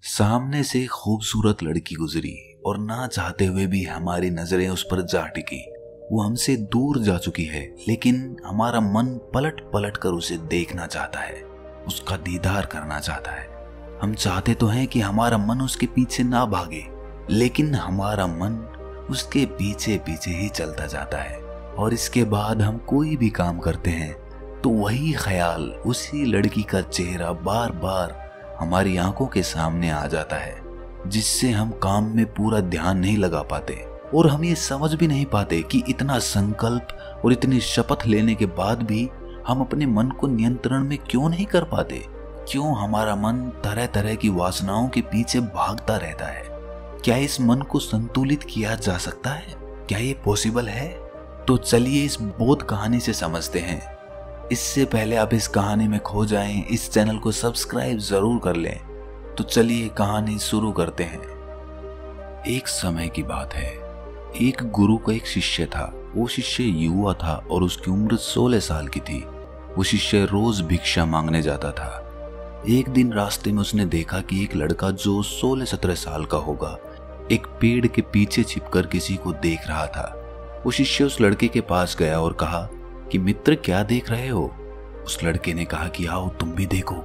सामने से एक खूबसूरत लड़की गुजरी और ना चाहते हुए भी हमारी नजरें उस पर जा टिकी। वो हमसे दूर जा चुकी है, लेकिन हमारा मन पलट पलट कर उसे देखना चाहता है, उसका दीदार करना चाहता है। हम चाहते तो हैं कि हमारा मन उसके पीछे ना भागे, लेकिन हमारा मन उसके पीछे पीछे ही चलता जाता है। और इसके बाद हम कोई भी काम करते हैं तो वही ख्याल, उसी लड़की का चेहरा बार बार हमारी आंखों के सामने आ जाता है, जिससे हम काम में पूरा ध्यान नहीं लगा पाते। और हम ये समझ भी नहीं पाते कि इतना संकल्प और इतनी शपथ लेने के बाद भी हम अपने मन को नियंत्रण में क्यों नहीं कर पाते। क्यों हमारा मन तरह तरह की वासनाओं के पीछे भागता रहता है। क्या इस मन को संतुलित किया जा सकता है? क्या ये पॉसिबल है? तो चलिए इस बोध कहानी से समझते हैं। इससे पहले आप इस कहानी में खो जाएं, इस चैनल को सब्सक्राइब जरूर कर लें। तो चलिए कहानी शुरू करते हैं। एक समय की बात है, एक गुरु का एक शिष्य था। वो शिष्य युवा था और उसकी उम्र 16 साल की थी। वो शिष्य रोज भिक्षा मांगने जाता था। एक दिन रास्ते में उसने देखा कि एक लड़का जो 16-17 साल का होगा, एक पेड़ के पीछे छिपकर किसी को देख रहा था। वो शिष्य उस लड़के के पास गया और कहा कि मित्र, क्या देख रहे हो? उस लड़के ने कहा कि आओ तुम भी देखो,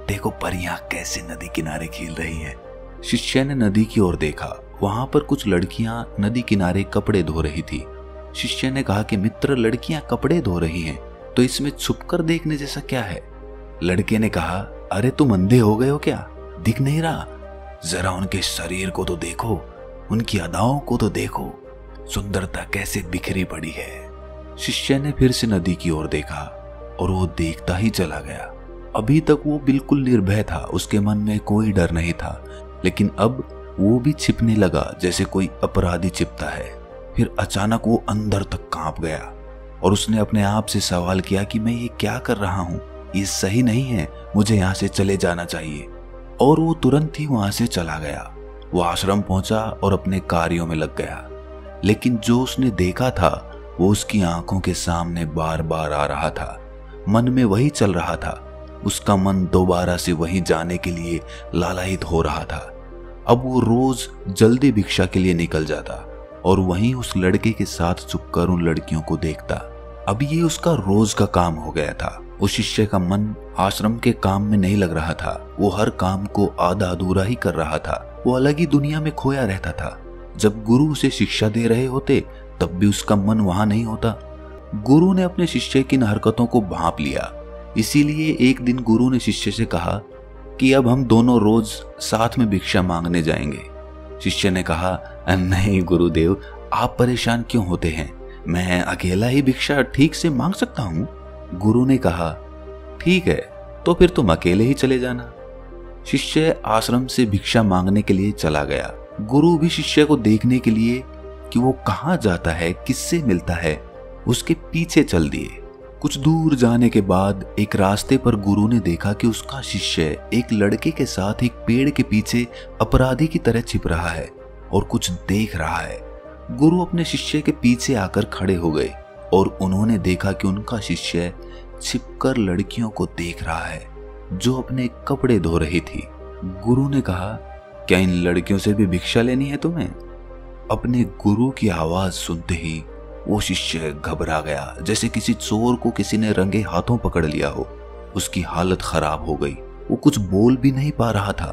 देखो परियां कैसे नदी किनारे खेल रही है। शिष्य ने नदी की ओर देखा। वहां पर कुछ लड़कियां नदी किनारे कपड़े धो रही थी। शिष्य ने कहा कि मित्र, लड़कियां कपड़े धो रही हैं तो इसमें छुपकर देखने जैसा क्या है? लड़के ने कहा, अरे तुम अंधे हो गए हो क्या? दिख नहीं रहा? जरा उनके शरीर को तो देखो, उनकी अदाओं को तो देखो, सुंदरता कैसे बिखरी पड़ी है। शिष्य ने फिर से नदी की ओर देखा और वो देखता ही चला गया। अभी तक वो बिल्कुल निर्भय था, उसके मन में कोई डर नहीं था, लेकिन अब वो भी छिपने लगा जैसे कोई अपराधी छिपता है। फिर अचानक वो अंदर तक कांप गया और उसने अपने आप से सवाल किया कि मैं ये क्या कर रहा हूँ? ये सही नहीं है, मुझे यहाँ से चले जाना चाहिए। और वो तुरंत ही वहां से चला गया। वो आश्रम पहुंचा और अपने कार्यों में लग गया, लेकिन जो उसने देखा था वो उसकी आंखों के सामने बार बार आ रहा था। मन में वही चल रहा था। उसका मन दोबारा से वहीं जाने के लिए लालायित हो रहा था। अब वो रोज जल्दी भिक्षा के लिए निकल जाता और वहीं उस लड़के के साथ छुपकर उन लड़कियों को देखता। अब ये उसका रोज का काम हो गया था। उस शिष्य का मन आश्रम के काम में नहीं लग रहा था। वो हर काम को आधा अधूरा ही कर रहा था। वो अलग ही दुनिया में खोया रहता था। जब गुरु उसे शिक्षा दे रहे होते तब भी उसका मन वहां नहीं होता। गुरु ने अपने शिष्य की इन हरकतों को भांप लिया। इसीलिए एक दिन गुरु ने शिष्य से कहा कि अब हम दोनों रोज साथ में भिक्षा मांगने जाएंगे। शिष्य ने कहा, नहीं गुरुदेव, आप परेशान क्यों होते हैं? मैं अकेला ही भिक्षा ठीक से मांग सकता हूँ। गुरु ने कहा, ठीक है, तो फिर तुम अकेले ही चले जाना। शिष्य आश्रम से भिक्षा मांगने के लिए चला गया। गुरु भी शिष्य को देखने के लिए कि वो कहाँ जाता है, किससे मिलता है, उसके पीछे चल दिए। कुछ दूर जाने के बाद एक रास्ते पर गुरु ने देखा कि उसका शिष्य एक लड़के के साथ एक पेड़ के पीछे अपराधी की तरह छिप रहा है और कुछ देख रहा है। गुरु अपने शिष्य के पीछे आकर खड़े हो गए और उन्होंने देखा कि उनका शिष्य छिपकर लड़कियों को देख रहा है जो अपने कपड़े धो रही थी। गुरु ने कहा, क्या इन लड़कियों से भी भिक्षा लेनी है तुम्हें? अपने गुरु की आवाज सुनते ही वो शिष्य घबरा गया, जैसे किसी चोर को किसी ने रंगे हाथों पकड़ लिया हो। उसकी हालत खराब हो गई। वो कुछ बोल भी नहीं पा रहा था।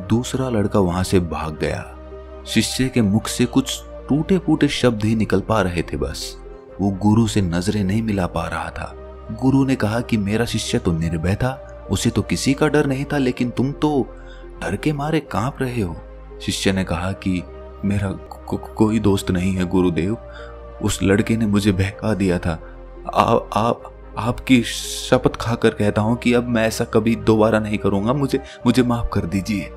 दूसरा लड़का वहां से भाग गया। शिष्य के मुख से कुछ टूटे फूटे शब्द ही निकल पा रहे थे बस। वो गुरु से नजरें नहीं मिला पा रहा था। गुरु ने कहा कि मेरा शिष्य तो निर्भय था, उसे तो किसी का डर नहीं था, लेकिन तुम तो डर के मारे कांप रहे हो। शिष्य ने कहा कि मेरा कोई दोस्त नहीं है गुरुदेव, उस लड़के ने मुझे बहका दिया था। आपकी शपथ खाकर कहता हूं कि अब मैं ऐसा कभी दोबारा नहीं करूंगा, मुझे माफ कर दीजिए।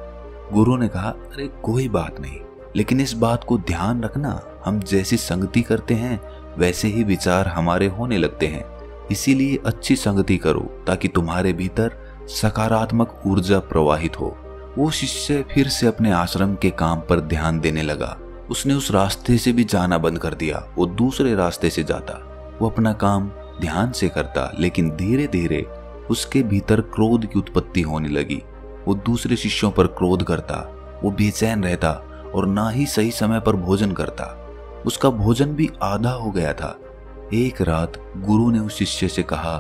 गुरु ने कहा, अरे कोई बात नहीं, लेकिन इस बात को ध्यान रखना, हम जैसी संगति करते हैं वैसे ही विचार हमारे होने लगते हैं। इसीलिए अच्छी संगति करो ताकि तुम्हारे भीतर सकारात्मक ऊर्जा प्रवाहित हो। वो शिष्य फिर से अपने आश्रम के काम पर ध्यान देने लगा। उसने उस रास्ते से भी जाना बंद कर दिया। वो दूसरे रास्ते से जाता। वो अपना काम ध्यान से करता, लेकिन धीरे धीरे उसके भीतर क्रोध की उत्पत्ति होने लगी। वो दूसरे शिष्यों पर क्रोध करता वो बेचैन रहता और ना ही सही समय पर भोजन करता। उसका भोजन भी आधा हो गया था। एक रात गुरु ने उस शिष्य से कहा,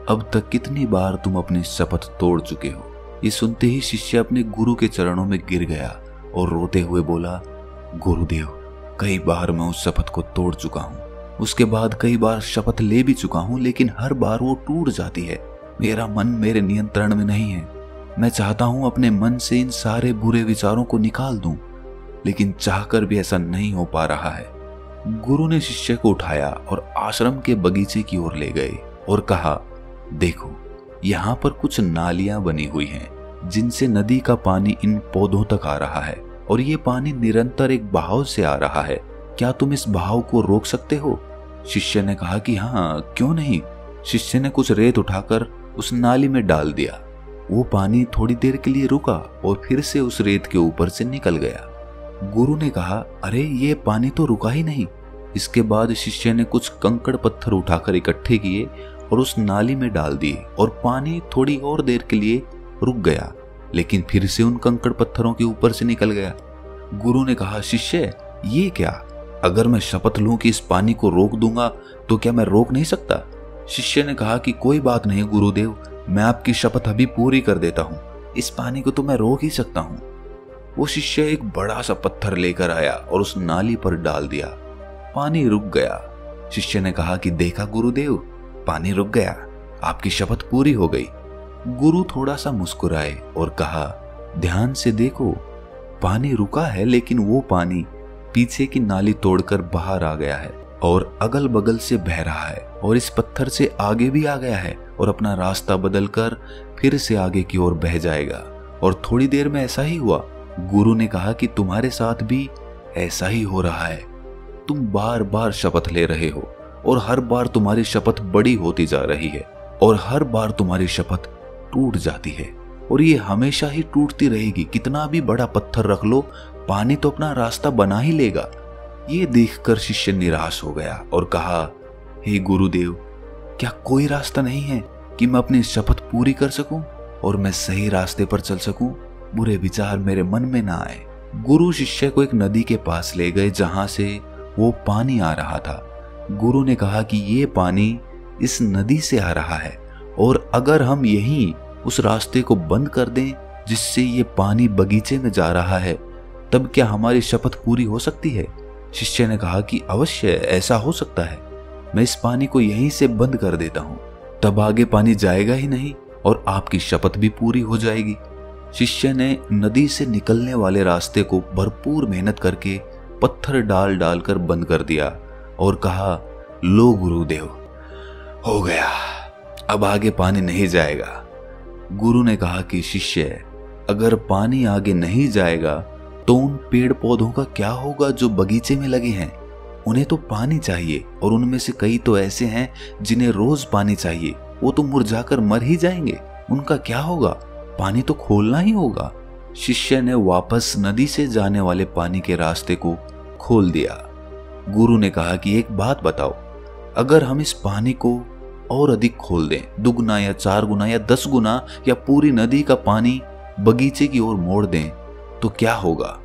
अब तक कितनी बार तुम अपनी शपथ तोड़ चुके हो। ये सुनते ही शिष्य अपने गुरु के चरणों में गिर गया और रोते हुए बोला, गुरुदेव, कई बार मैं उस शपथ को तोड़ चुका हूँ। उसके बाद कई बार शपथ ले भी चुका हूँ, लेकिन हर बार वो टूट जाती है। मेरा मन मेरे नियंत्रण में नहीं है। मैं चाहता हूँ अपने मन से इन सारे बुरे विचारों को निकाल दूं, लेकिन चाहकर भी ऐसा नहीं हो पा रहा है। गुरु ने शिष्य को उठाया और आश्रम के बगीचे की ओर ले गए और कहा, देखो, यहाँ पर कुछ नालियां बनी हुई हैं, जिनसे नदी का पानी इन पौधों तक आ रहा है और ये पानी निरंतर एक बहाव से आ रहा है। क्या तुम इस बहाव को रोक सकते हो? शिष्य ने कहा कि हाँ, क्यों नहीं। शिष्य ने कुछ रेत उठाकर उस नाली में डाल दिया। वो पानी थोड़ी देर के लिए रुका और फिर से उस रेत के ऊपर से निकल गया। गुरु ने कहा, अरे ये पानी तो रुका ही नहीं। इसके बाद शिष्य ने कुछ कंकड़ पत्थर उठाकर इकट्ठे किए और उस नाली में डाल दिए और पानी थोड़ी और देर के लिए रुक गया, लेकिन फिर से उन कंकड़ पत्थरों के ऊपर से निकल गया। गुरु ने कहा, शिष्य, ये क्या? अगर मैं शपथ लूं कि इस पानी को रोक दूंगा तो क्या मैं रोक नहीं सकता? शिष्य ने कहा कि कोई बात नहीं गुरुदेव, मैं आपकी शपथ अभी पूरी कर देता हूँ। इस पानी को तो मैं रोक ही सकता हूँ। वो शिष्य एक बड़ा सा पत्थर लेकर आया और उस नाली पर डाल दिया। पानी रुक गया। शिष्य ने कहा कि देखा गुरुदेव, पानी रुक गया, आपकी शपथ पूरी हो गई। गुरु थोड़ा सा मुस्कुराए और कहा, ध्यान से देखो, पानी रुका है, लेकिन वो पानी पीछे की नाली तोड़कर बाहर आ गया है और अगल बगल से बह रहा है और इस पत्थर से आगे भी आ गया है और अपना रास्ता बदलकर फिर से आगे की ओर बह जाएगा। और थोड़ी देर में ऐसा ही हुआ। गुरु ने कहा कि तुम्हारे साथ भी ऐसा ही हो रहा है। तुम बार बार शपथ ले रहे हो और हर बार तुम्हारी शपथ बड़ी होती जा रही है और हर बार तुम्हारी शपथ टूट जाती है और ये हमेशा ही टूटती रहेगी। कितना भी बड़ा पत्थर रख लो, पानी तो अपना रास्ता बना ही लेगा। ये देखकर शिष्य निराश हो गया और कहा, हे गुरुदेव, क्या कोई रास्ता नहीं है कि मैं अपनी शपथ पूरी कर सकूं और मैं सही रास्ते पर चल सकूं, बुरे विचार मेरे मन में ना आए। गुरु शिष्य को एक नदी के पास ले गए जहां से वो पानी आ रहा था। गुरु ने कहा कि ये पानी इस नदी से आ रहा है और अगर हम यहीं उस रास्ते को बंद कर दें जिससे ये पानी बगीचे में जा रहा है, तब क्या हमारी शपथ पूरी हो सकती है? शिष्य ने कहा कि अवश्य ऐसा हो सकता है। मैं इस पानी को यहीं से बंद कर देता हूँ, तब आगे पानी जाएगा ही नहीं और आपकी शपथ भी पूरी हो जाएगी। शिष्य ने नदी से निकलने वाले रास्ते को भरपूर मेहनत करके पत्थर डाल डालकर बंद कर दिया और कहा, लो गुरुदेव, हो गया, अब आगे पानी नहीं जाएगा। गुरु ने कहा कि शिष्य, अगर पानी आगे नहीं जाएगा तो उन पेड़ पौधों का क्या होगा जो बगीचे में लगे हैं? उन्हें तो पानी चाहिए और उनमें से कई तो ऐसे हैं जिन्हें रोज पानी चाहिए। वो तो मुरझाकर मर ही जाएंगे। उनका क्या होगा? पानी तो खोलना ही होगा। शिष्य ने वापस नदी से जाने वाले पानी के रास्ते को खोल दिया। गुरु ने कहा कि एक बात बताओ, अगर हम इस पानी को और अधिक खोल दें, दुगना या 4 गुना या 10 गुना, या पूरी नदी का पानी बगीचे की ओर मोड़ दें, तो क्या होगा?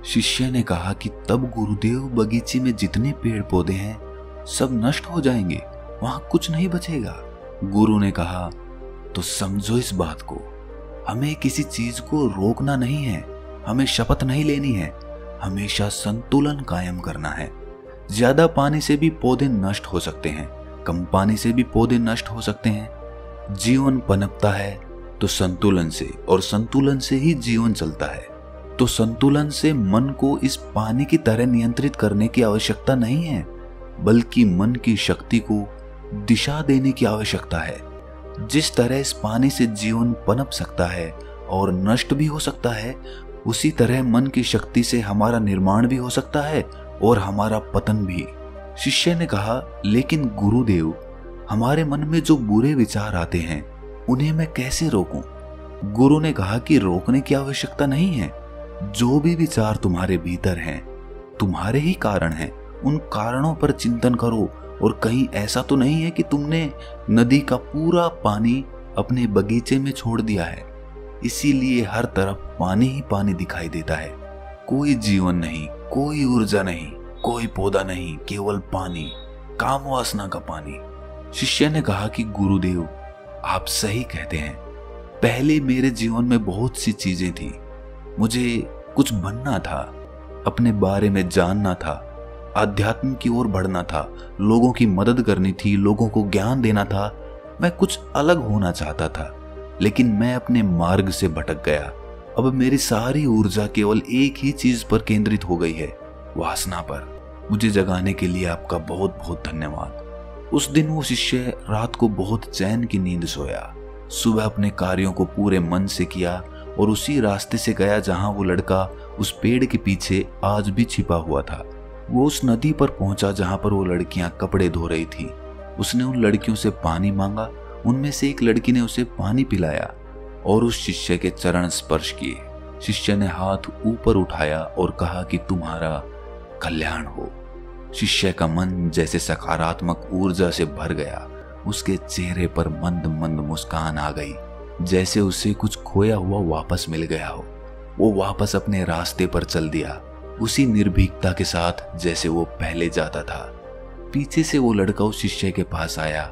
शिष्य ने कहा कि तब गुरुदेव, बगीचे में जितने पेड़ पौधे हैं सब नष्ट हो जाएंगे, वहां कुछ नहीं बचेगा। गुरु ने कहा, तो समझो इस बात को, हमें किसी चीज को रोकना नहीं है, हमें शपथ नहीं लेनी है, हमेशा संतुलन कायम करना है। ज्यादा पानी से भी पौधे नष्ट हो सकते हैं, कम पानी से भी पौधे नष्ट हो सकते हैं। जीवन पनपता है तो संतुलन से, और संतुलन से ही जीवन चलता है। तो संतुलन से मन को इस पानी की तरह नियंत्रित करने की आवश्यकता नहीं है, बल्कि मन की शक्ति को दिशा देने की आवश्यकता है। जिस तरह इस पानी से जीवन पनप सकता है और नष्ट भी हो सकता है, उसी तरह मन की शक्ति से हमारा निर्माण भी हो सकता है और हमारा पतन भी। शिष्य ने कहा, लेकिन गुरुदेव, हमारे मन में जो बुरे विचार आते हैं उन्हें मैं कैसे रोकूं? गुरु ने कहा कि रोकने की आवश्यकता नहीं है। जो भी विचार तुम्हारे भीतर हैं, तुम्हारे ही कारण हैं। उन कारणों पर चिंतन करो, और कहीं ऐसा तो नहीं है कि तुमने नदी का पूरा पानी अपने बगीचे में छोड़ दिया है। इसीलिए हर तरफ पानी ही पानी दिखाई देता है। कोई जीवन नहीं, कोई ऊर्जा नहीं, कोई पौधा नहीं, केवल पानी, काम वासना का पानी। शिष्य ने कहा कि गुरुदेव, आप सही कहते हैं। पहले मेरे जीवन में बहुत सी चीजें थी। मुझे कुछ बनना था, अपने बारे में जानना था, आध्यात्म की ओर बढ़ना था, लोगों की मदद करनी थी, लोगों को ज्ञान देना था। मैं कुछ अलग होना चाहता था, लेकिन मैं अपने मार्ग से भटक गया। अब मेरी सारी ऊर्जा केवल एक ही चीज पर केंद्रित हो गई है, वासना पर। मुझे जगाने के लिए आपका बहुत बहुत धन्यवाद। उस दिन वो शिष्य रात को बहुत चैन की नींद सोया। सुबह अपने कार्यों को पूरे मन से किया और उसी रास्ते से गया जहां वो लड़का उस पेड़ के पीछे आज भी छिपा हुआ था। वो उस नदी पर पहुंचा जहां पर वो लड़कियां कपड़े धो रही थी। उसने उन लड़कियों से पानी मांगा। उनमें से एक लड़की ने उसे पानी पिलाया और उस शिष्य के चरण स्पर्श किए। शिष्य ने हाथ ऊपर उठाया और कहा कि तुम्हारा कल्याण हो। शिष्य का मन जैसे सकारात्मक ऊर्जा से भर गया। उसके चेहरे पर मंद मंद मुस्कान आ गई, जैसे उसे कुछ खोया हुआ वापस मिल गया हो। वो वापस अपने रास्ते पर चल दिया, उसी निर्भीकता के साथ जैसे वो पहले जाता था। पीछे से वो लड़का उस शिष्य के पास आया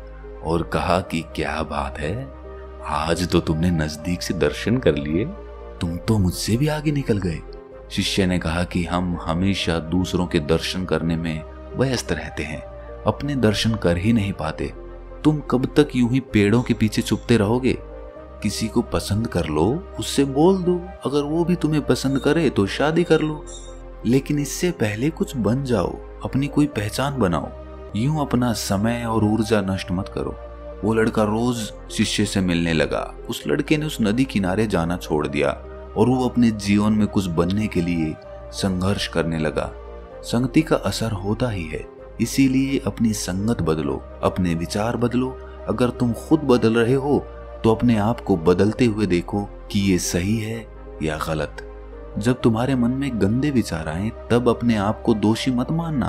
और कहा कि क्या बात है, आज तो तुमने नजदीक से दर्शन कर लिए, तुम तो मुझसे भी आगे निकल गए। शिष्य ने कहा कि हम हमेशा दूसरों के दर्शन करने में व्यस्त रहते हैं, अपने दर्शन कर ही नहीं पाते। तुम कब तक यूं ही पेड़ों के पीछे छुपते रहोगे? किसी को पसंद कर लो, उससे बोल दो, अगर वो भी तुम्हें पसंद करे तो शादी कर लो, लेकिन इससे पहले कुछ बन जाओ, अपनी कोई पहचान बनाओ। यूं अपना समय और ऊर्जा नष्ट मत करो। वो लड़का रोज शिष्य से मिलने लगा। उस लड़के ने उस नदी किनारे जाना छोड़ दिया और वो अपने जीवन में कुछ बनने के लिए संघर्ष करने लगा। संगति का असर होता ही है, इसीलिए अपनी संगत बदलो, अपने विचार बदलो। अगर तुम खुद बदल रहे हो तो अपने आप को बदलते हुए देखो कि ये सही है या गलत। जब तुम्हारे मन में गंदे विचार आए तब अपने आप को दोषी मत मानना,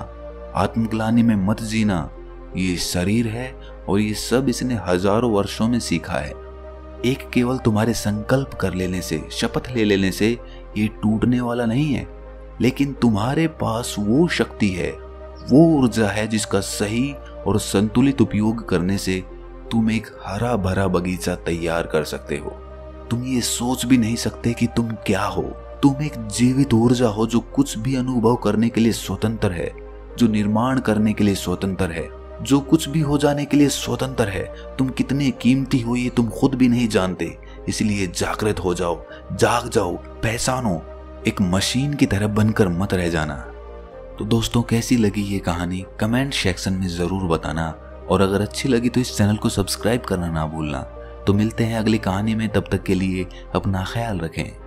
आत्मग्लानि में मत जीना। ये शरीर है और ये सब इसने हजारों वर्षों में सीखा है। एक केवल तुम्हारे संकल्प कर लेने से, शपथ ले लेने से ये टूटने वाला नहीं है, लेकिन तुम्हारे पास वो शक्ति है, वो ऊर्जा है जिसका सही और संतुलित उपयोग करने से तुम एक हरा भरा बगीचा तैयार कर सकते हो। तुम ये सोच भी नहीं सकते कि तुम क्या हो। तुम एक जीवित ऊर्जा हो जो कुछ भी अनुभव करने के लिए स्वतंत्र है, जो निर्माण करने के लिए स्वतंत्र है, जो कुछ भी हो जाने के लिए स्वतंत्र है। तुम कितने कीमती हो ये तुम खुद भी नहीं जानते, इसलिए जागृत हो जाओ, जाग जाओ, पहचानो। एक मशीन की तरह बनकर मत रह जाना। तो दोस्तों, कैसी लगी ये कहानी कमेंट सेक्शन में जरूर बताना, और अगर अच्छी लगी तो इस चैनल को सब्सक्राइब करना ना भूलना। तो मिलते हैं अगली कहानी में, तब तक के लिए अपना ख्याल रखें।